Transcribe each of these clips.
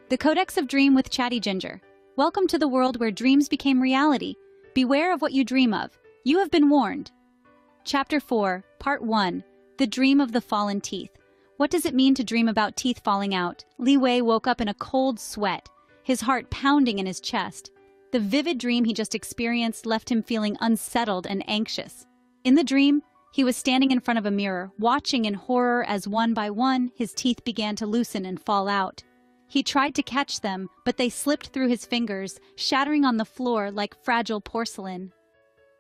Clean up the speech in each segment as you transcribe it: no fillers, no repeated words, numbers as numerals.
The Codex of Dream with ChattyGinger. Welcome to the world where dreams became reality. Beware of what you dream of. You have been warned. Chapter 4, Part 1. The Dream of the Fallen Teeth. What does it mean to dream about teeth falling out? Li Wei woke up in a cold sweat, his heart pounding in his chest. The vivid dream he just experienced left him feeling unsettled and anxious. In the dream, he was standing in front of a mirror, watching in horror as one by one his teeth began to loosen and fall out. He tried to catch them, but they slipped through his fingers, shattering on the floor like fragile porcelain.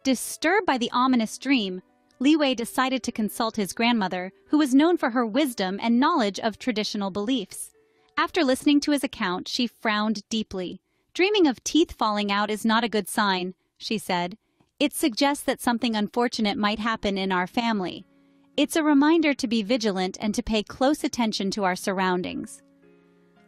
Disturbed by the ominous dream, Li Wei decided to consult his grandmother, who was known for her wisdom and knowledge of traditional beliefs. After listening to his account, she frowned deeply. "Dreaming of teeth falling out is not a good sign," she said. "It suggests that something unfortunate might happen in our family. It's a reminder to be vigilant and to pay close attention to our surroundings."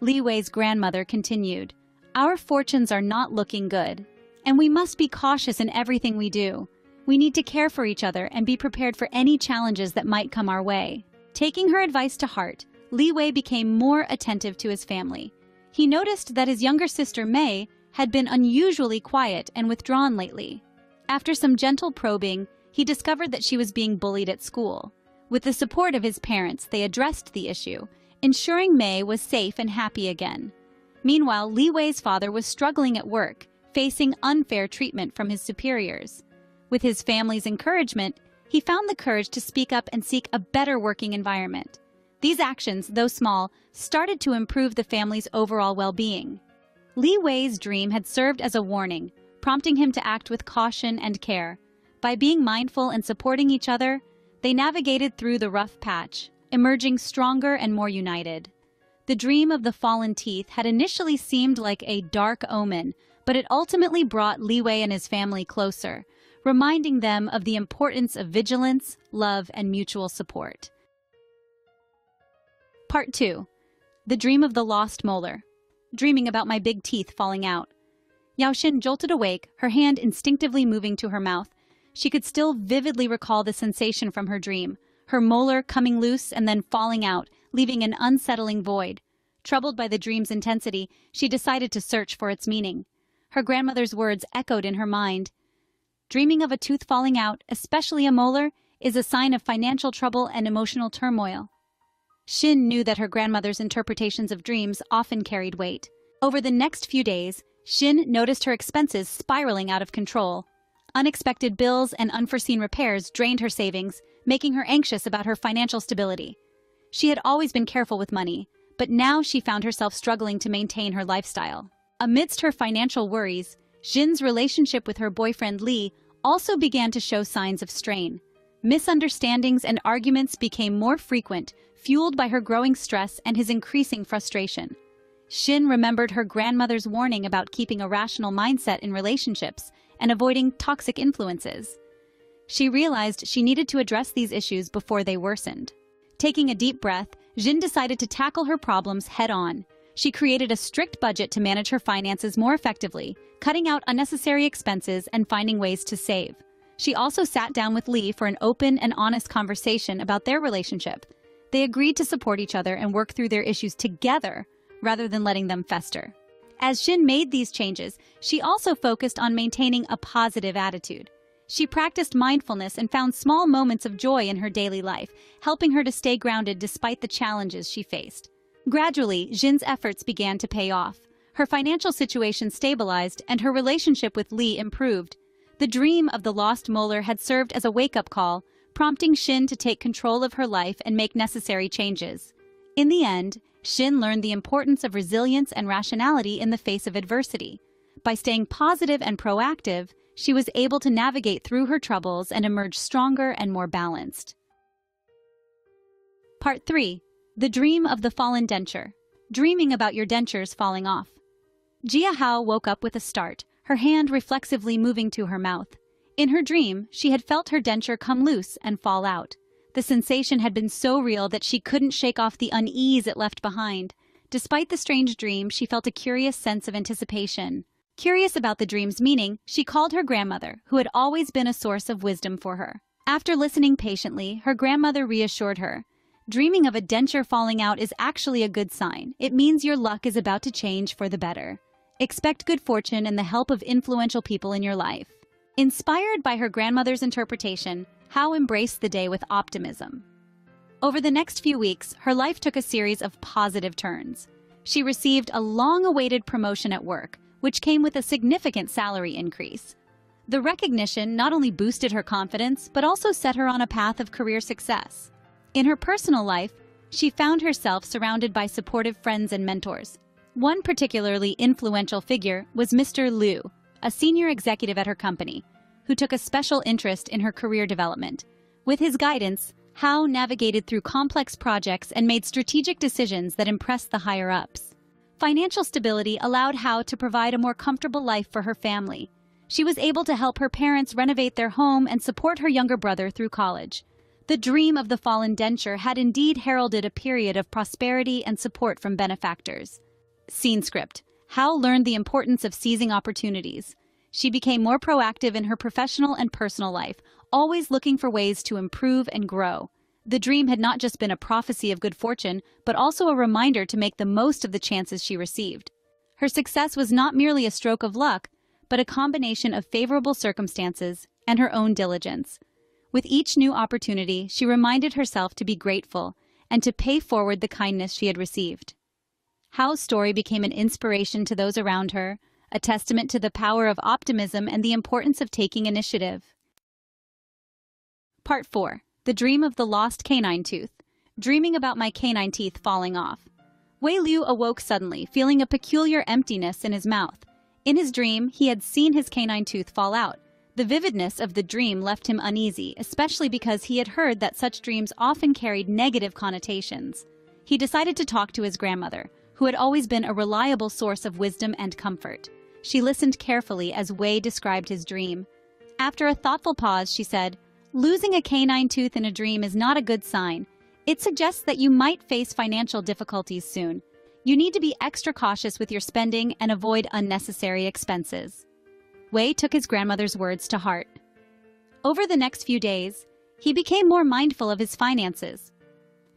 Li Wei's grandmother continued, "Our fortunes are not looking good, and we must be cautious in everything we do. We need to care for each other and be prepared for any challenges that might come our way." Taking her advice to heart, Li Wei became more attentive to his family. He noticed that his younger sister Mei had been unusually quiet and withdrawn lately. After some gentle probing, he discovered that she was being bullied at school. With the support of his parents, they addressed the issue, ensuring Mei was safe and happy again. Meanwhile, Li Wei's father was struggling at work, facing unfair treatment from his superiors. With his family's encouragement, he found the courage to speak up and seek a better working environment. These actions, though small, started to improve the family's overall well-being. Li Wei's dream had served as a warning, prompting him to act with caution and care. By being mindful and supporting each other, they navigated through the rough patch, emerging stronger and more united. The dream of the fallen teeth had initially seemed like a dark omen, but it ultimately brought Li Wei and his family closer, reminding them of the importance of vigilance, love, and mutual support. Part 2. The Dream of the Lost Molar. Dreaming about my big teeth falling out. Yao Xin jolted awake, her hand instinctively moving to her mouth. She could still vividly recall the sensation from her dream, her molar coming loose and then falling out, leaving an unsettling void. Troubled by the dream's intensity, she decided to search for its meaning. Her grandmother's words echoed in her mind. Dreaming of a tooth falling out, especially a molar, is a sign of financial trouble and emotional turmoil. Xin knew that her grandmother's interpretations of dreams often carried weight. Over the next few days, Xin noticed her expenses spiraling out of control. Unexpected bills and unforeseen repairs drained her savings, making her anxious about her financial stability. She had always been careful with money, but now she found herself struggling to maintain her lifestyle. Amidst her financial worries, Xin's relationship with her boyfriend Li also began to show signs of strain. Misunderstandings and arguments became more frequent, fueled by her growing stress and his increasing frustration. Xin remembered her grandmother's warning about keeping a rational mindset in relationships and avoiding toxic influences. She realized she needed to address these issues before they worsened. Taking a deep breath, Xin decided to tackle her problems head-on. She created a strict budget to manage her finances more effectively, cutting out unnecessary expenses and finding ways to save. She also sat down with Li for an open and honest conversation about their relationship. They agreed to support each other and work through their issues together, rather than letting them fester. As Xin made these changes, she also focused on maintaining a positive attitude. She practiced mindfulness and found small moments of joy in her daily life, helping her to stay grounded despite the challenges she faced. Gradually, Xin's efforts began to pay off. Her financial situation stabilized and her relationship with Li improved. The dream of the lost molar had served as a wake-up call, prompting Xin to take control of her life and make necessary changes. In the end, Xin learned the importance of resilience and rationality in the face of adversity. By staying positive and proactive, she was able to navigate through her troubles and emerge stronger and more balanced. Part 3. The Dream of the Fallen Denture. Dreaming about your dentures falling off. Jia Hao woke up with a start, her hand reflexively moving to her mouth. In her dream, she had felt her denture come loose and fall out. The sensation had been so real that she couldn't shake off the unease it left behind. Despite the strange dream, she felt a curious sense of anticipation. Curious about the dream's meaning, she called her grandmother, who had always been a source of wisdom for her. After listening patiently, her grandmother reassured her. Dreaming of a denture falling out is actually a good sign. It means your luck is about to change for the better. Expect good fortune and the help of influential people in your life. Inspired by her grandmother's interpretation, Hao embraced the day with optimism. Over the next few weeks, her life took a series of positive turns. She received a long-awaited promotion at work, which came with a significant salary increase. The recognition not only boosted her confidence, but also set her on a path of career success. In her personal life, she found herself surrounded by supportive friends and mentors. One particularly influential figure was Mr. Liu, a senior executive at her company, who took a special interest in her career development. With his guidance, Hao navigated through complex projects and made strategic decisions that impressed the higher-ups. Financial stability allowed Hao to provide a more comfortable life for her family. She was able to help her parents renovate their home and support her younger brother through college. The dream of the fallen denture had indeed heralded a period of prosperity and support from benefactors. Scene script. Hao learned the importance of seizing opportunities. She became more proactive in her professional and personal life, always looking for ways to improve and grow. The dream had not just been a prophecy of good fortune, but also a reminder to make the most of the chances she received. Her success was not merely a stroke of luck, but a combination of favorable circumstances and her own diligence. With each new opportunity, she reminded herself to be grateful and to pay forward the kindness she had received. Hao's story became an inspiration to those around her, a testament to the power of optimism and the importance of taking initiative. Part 4. The Dream of the Lost Canine Tooth. Dreaming about my canine teeth falling off. Wei Liu awoke suddenly, feeling a peculiar emptiness in his mouth. In his dream, he had seen his canine tooth fall out. The vividness of the dream left him uneasy, especially because he had heard that such dreams often carried negative connotations. He decided to talk to his grandmother, who had always been a reliable source of wisdom and comfort. She listened carefully as Wei described his dream. After a thoughtful pause, she said, "Losing a canine tooth in a dream is not a good sign. It suggests that you might face financial difficulties soon. You need to be extra cautious with your spending and avoid unnecessary expenses." Wei took his grandmother's words to heart. Over the next few days, he became more mindful of his finances.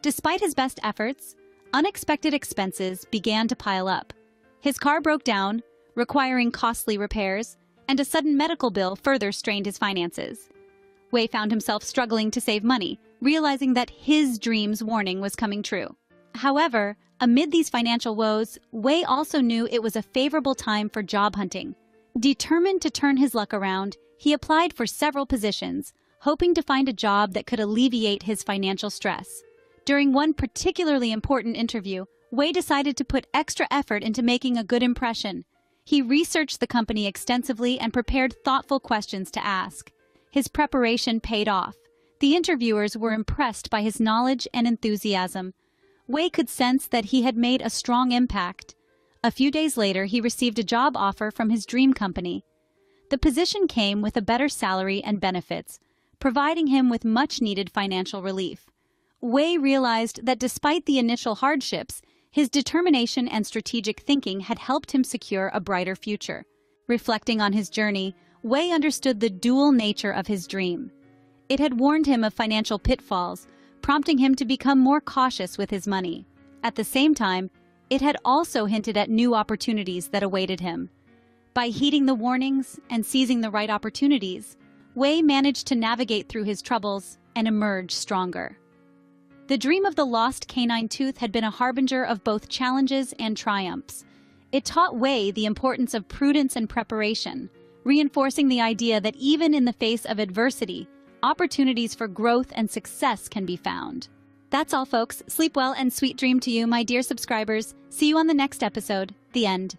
Despite his best efforts, unexpected expenses began to pile up. His car broke down, requiring costly repairs, and a sudden medical bill further strained his finances. Wei found himself struggling to save money, realizing that his dream's warning was coming true. However, amid these financial woes, Wei also knew it was a favorable time for job hunting. Determined to turn his luck around, he applied for several positions, hoping to find a job that could alleviate his financial stress. During one particularly important interview, Wei decided to put extra effort into making a good impression. He researched the company extensively and prepared thoughtful questions to ask. His preparation paid off. The interviewers were impressed by his knowledge and enthusiasm. Wei could sense that he had made a strong impact. A few days later, he received a job offer from his dream company. The position came with a better salary and benefits, providing him with much-needed financial relief. Wei realized that despite the initial hardships, his determination and strategic thinking had helped him secure a brighter future. Reflecting on his journey, Wei understood the dual nature of his dream. It had warned him of financial pitfalls, prompting him to become more cautious with his money. At the same time, it had also hinted at new opportunities that awaited him. By heeding the warnings and seizing the right opportunities, Wei managed to navigate through his troubles and emerge stronger. The dream of the lost canine tooth had been a harbinger of both challenges and triumphs. It taught Wei the importance of prudence and preparation, reinforcing the idea that even in the face of adversity, opportunities for growth and success can be found. That's all, folks. Sleep well and sweet dream to you, my dear subscribers. See you on the next episode. The end.